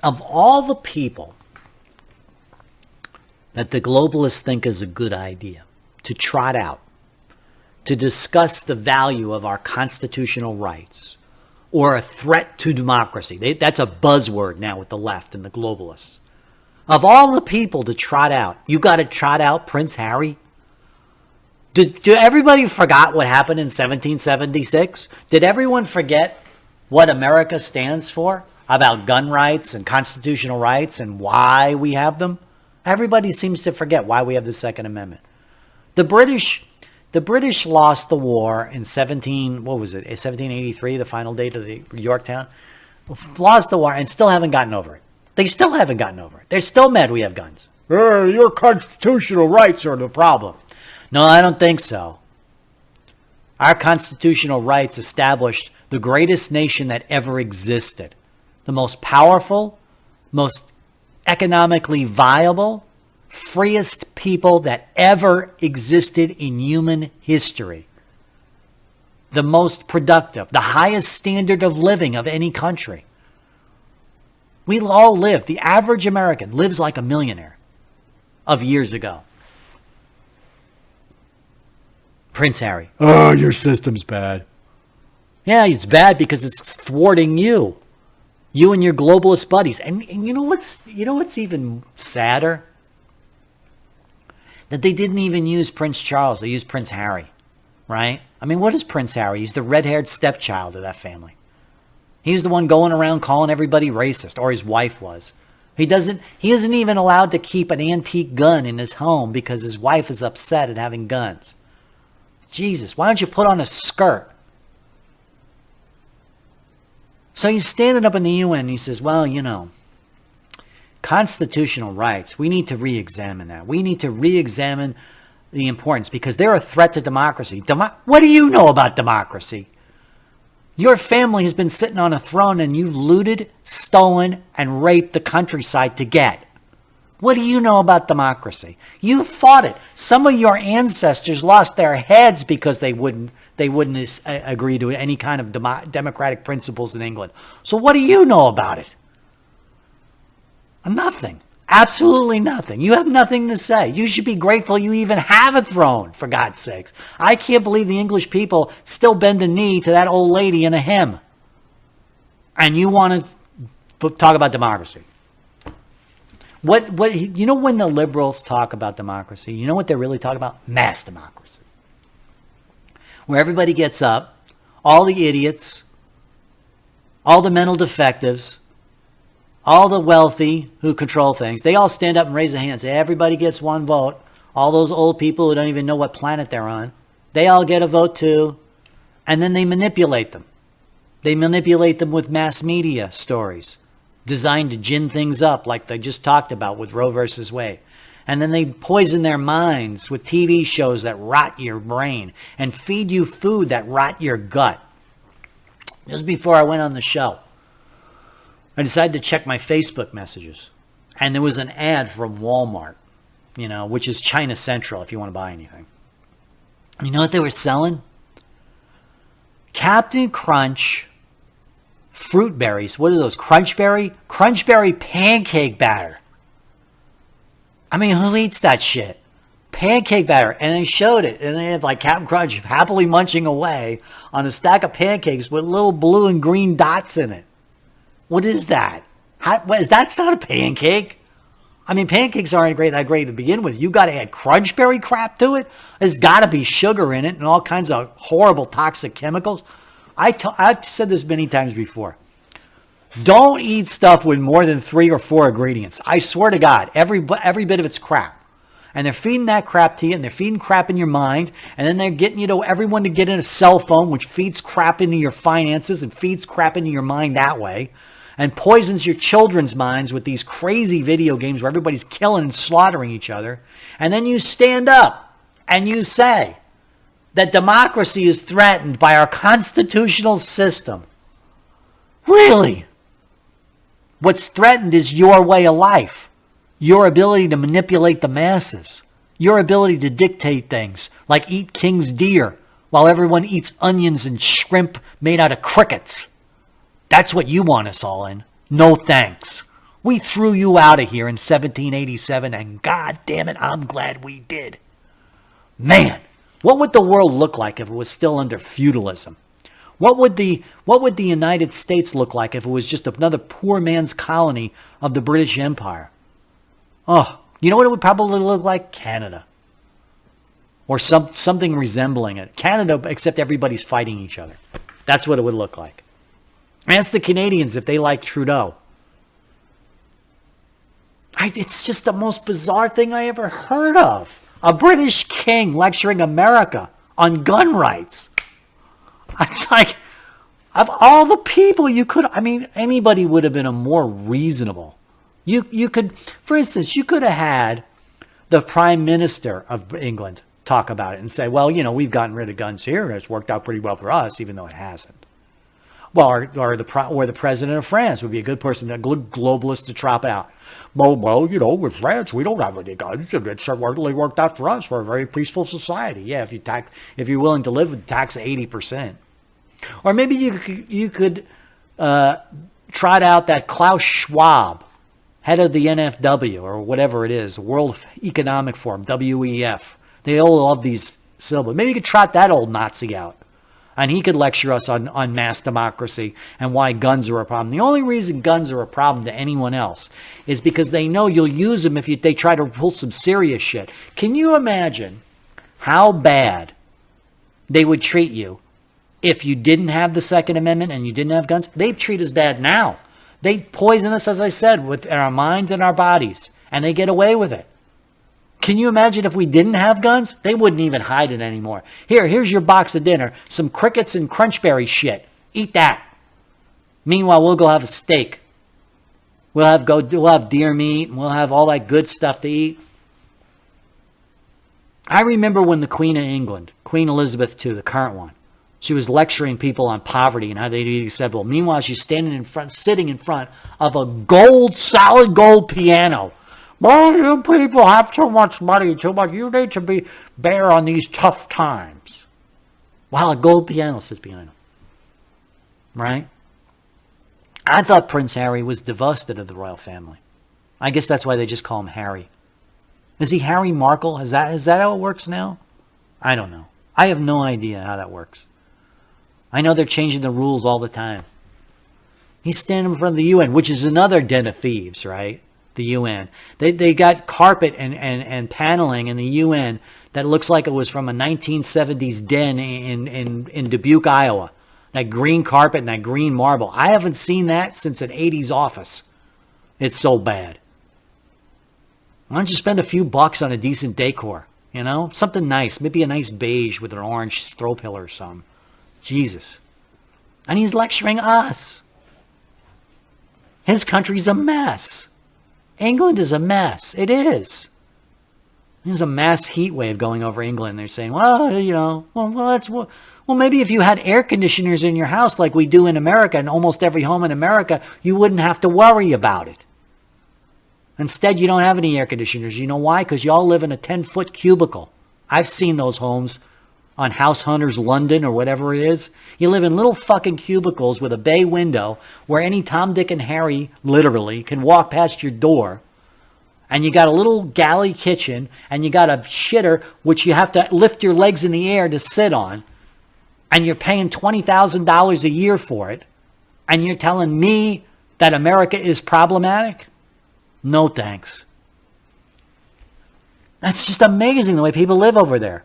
Of all the people that the globalists think is a good idea to trot out, to discuss the value of our constitutional rights or a threat to democracy. That's a buzzword now with the left and the globalists. Of all the people to trot out, you got to trot out Prince Harry? Do everybody forgot what happened in 1776? Did everyone forget what America stands for about gun rights and constitutional rights and why we have them? Everybody seems to forget why we have the Second Amendment. The British lost the war in 1783, the final date of the Yorktown. Lost the war and still haven't gotten over it. They still haven't gotten over it. They're still mad we have guns. Your constitutional rights are the problem. No, I don't think so. Our constitutional rights established the greatest nation that ever existed. The most powerful, most economically viable, freest people that ever existed in human history. The most productive, the highest standard of living of any country. We all live, the average American lives like a millionaire of years ago. Prince Harry. Oh, your system's bad. Yeah, it's bad because it's thwarting you. You and your globalist buddies. And you know what's even sadder? That they didn't even use Prince Charles. They used Prince Harry. Right? I mean, what is Prince Harry? He's the red-haired stepchild of that family. He's the one going around calling everybody racist, or his wife was. He isn't even allowed to keep an antique gun in his home because his wife is upset at having guns. Jesus, why don't you put on a skirt? So he's standing up in the UN and he says, well, constitutional rights, we need to re-examine that. We need to re-examine the importance because they're a threat to democracy. What do you know about democracy? Your family has been sitting on a throne and you've looted, stolen, and raped the countryside to get. What do you know about democracy? You fought it. Some of your ancestors lost their heads because they wouldn't agree to any kind of democratic principles in England. So what do you know about it? Nothing. Absolutely nothing. You have nothing to say. You should be grateful you even have a throne, for God's sakes. I can't believe the English people still bend a knee to that old lady in a hymn. And you want to talk about democracy. What when the liberals talk about democracy, you know what they're really talking about? Mass democracy. Where everybody gets up, all the idiots, all the mental defectives, all the wealthy who control things, they all stand up and raise a hand and say, everybody gets one vote. All those old people who don't even know what planet they're on, they all get a vote too. And then they manipulate them. They manipulate them with mass media stories designed to gin things up like they just talked about with Roe versus Wade. And then they poison their minds with TV shows that rot your brain and feed you food that rot your gut. Just before I went on the show, I decided to check my Facebook messages. And there was an ad from Walmart, which is China Central if you want to buy anything. You know what they were selling? Captain Crunch fruit berries. What are those? Crunchberry? Crunchberry pancake batter. I mean, who eats that shit? Pancake batter. And they showed it. And they had like Captain Crunch happily munching away on a stack of pancakes with little blue and green dots in it. What is that? That's not a pancake. I mean, pancakes aren't that great to begin with. You got to add crunchberry crap to it. There's got to be sugar in it and all kinds of horrible toxic chemicals. I've said this many times before. Don't eat stuff with more than 3 or 4 ingredients. I swear to God, every bit of it's crap. And they're feeding that crap to you, and they're feeding crap in your mind, and then they're getting everyone to get in a cell phone, which feeds crap into your finances and feeds crap into your mind that way, and poisons your children's minds with these crazy video games where everybody's killing and slaughtering each other. And then you stand up and you say that democracy is threatened by our constitutional system. Really? What's threatened is your way of life, your ability to manipulate the masses, your ability to dictate things like eat king's deer while everyone eats onions and shrimp made out of crickets. That's what you want us all in. No thanks. We threw you out of here in 1787, and God damn it, I'm glad we did. Man, what would the world look like if it was still under feudalism? What would the United States look like if it was just another poor man's colony of the British Empire? Oh, you know what it would probably look like? Canada. Or something resembling it. Canada, except everybody's fighting each other. That's what it would look like. Ask the Canadians if they like Trudeau. It's just the most bizarre thing I ever heard of. A British king lecturing America on gun rights. It's like, of all the people you could, anybody would have been a more reasonable. You could, for instance, you could have had the Prime Minister of England talk about it and say, well, we've gotten rid of guns here and it's worked out pretty well for us, even though it hasn't. Well, or the President of France would be a good person, a good globalist to trot out. Well, with France, we don't have any guns. It's certainly worked out for us. We're a very peaceful society. Yeah, if you're willing to live with tax 80%. Or maybe you could trot out that Klaus Schwab, head of the NFW, or whatever it is, World Economic Forum, WEF. They all love these syllables. Maybe you could trot that old Nazi out. And he could lecture us on mass democracy and why guns are a problem. The only reason guns are a problem to anyone else is because they know you'll use them if they try to pull some serious shit. Can you imagine how bad they would treat you if you didn't have the Second Amendment and you didn't have guns? They'd treat us bad now. They poison us, as I said, with our minds and our bodies. And they get away with it. Can you imagine if we didn't have guns? They wouldn't even hide it anymore. Here's your box of dinner. Some crickets and crunchberry shit. Eat that. Meanwhile, we'll go have a steak. We'll have deer meat, and we'll have all that good stuff to eat. I remember when the Queen of England, Queen Elizabeth II, the current one, she was lecturing people on poverty and how they need to be acceptable. Meanwhile, she's sitting in front of a solid gold piano. Well, you people have too much money, you need to be bear on these tough times. While a gold piano sits behind him. Right? I thought Prince Harry was divested of the royal family. I guess that's why they just call him Harry. Is he Harry Markle? Is that how it works now? I don't know. I have no idea how that works. I know they're changing the rules all the time. He's standing in front of the UN, which is another den of thieves, right? The UN. They got carpet and paneling in the UN that looks like it was from a 1970s den in Dubuque, Iowa. That green carpet and that green marble. I haven't seen that since an 80s office. It's so bad. Why don't you spend a few bucks on a decent decor? Something nice. Maybe a nice beige with an orange throw pillar or something. Jesus. And he's lecturing us. His country's a mess. England is a mess. It is. There's a mass heat wave going over England. They're saying, well, maybe if you had air conditioners in your house like we do in America, and almost every home in America, you wouldn't have to worry about it. Instead, you don't have any air conditioners. You know why? Because you all live in a 10-foot cubicle. I've seen those homes on House Hunters London or whatever it is. You live in little fucking cubicles with a bay window where any Tom, Dick, and Harry, literally, can walk past your door. And you got a little galley kitchen, and you got a shitter which you have to lift your legs in the air to sit on. And you're paying $20,000 a year for it. And you're telling me that America is problematic? No thanks. That's just amazing the way people live over there.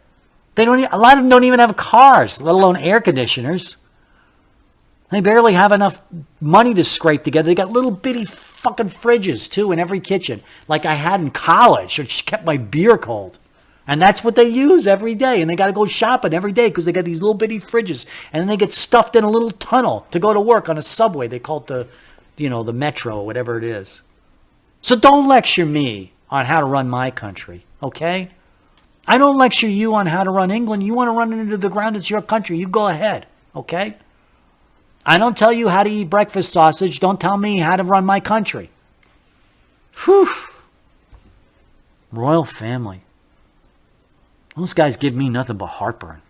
A lot of them don't even have cars, let alone air conditioners. They barely have enough money to scrape together. They got little bitty fucking fridges, too, in every kitchen, like I had in college, which kept my beer cold. And that's what they use every day. And they got to go shopping every day because they got these little bitty fridges. And then they get stuffed in a little tunnel to go to work on a subway. They call it the metro or whatever it is. So don't lecture me on how to run my country, okay? I don't lecture you on how to run England. You want to run it into the ground, it's your country. You go ahead, okay? I don't tell you how to eat breakfast sausage. Don't tell me how to run my country. Whew. Royal family. Those guys give me nothing but heartburn.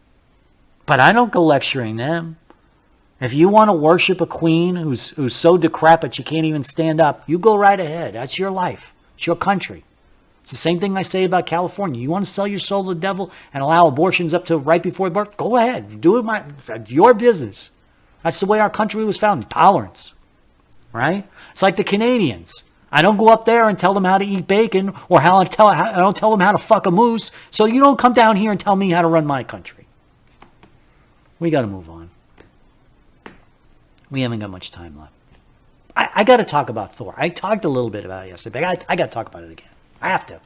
But I don't go lecturing them. If you want to worship a queen who's so decrepit she can't even stand up, you go right ahead. That's your life. It's your country. It's the same thing I say about California. You want to sell your soul to the devil and allow abortions up to right before birth? Go ahead. Do it. It's your business. That's the way our country was founded. Tolerance. Right? It's like the Canadians. I don't go up there and tell them how to eat bacon or I don't tell them how to fuck a moose. So you don't come down here and tell me how to run my country. We got to move on. We haven't got much time left. I got to talk about Thor. I talked a little bit about it yesterday, but I got to talk about it again. I have to.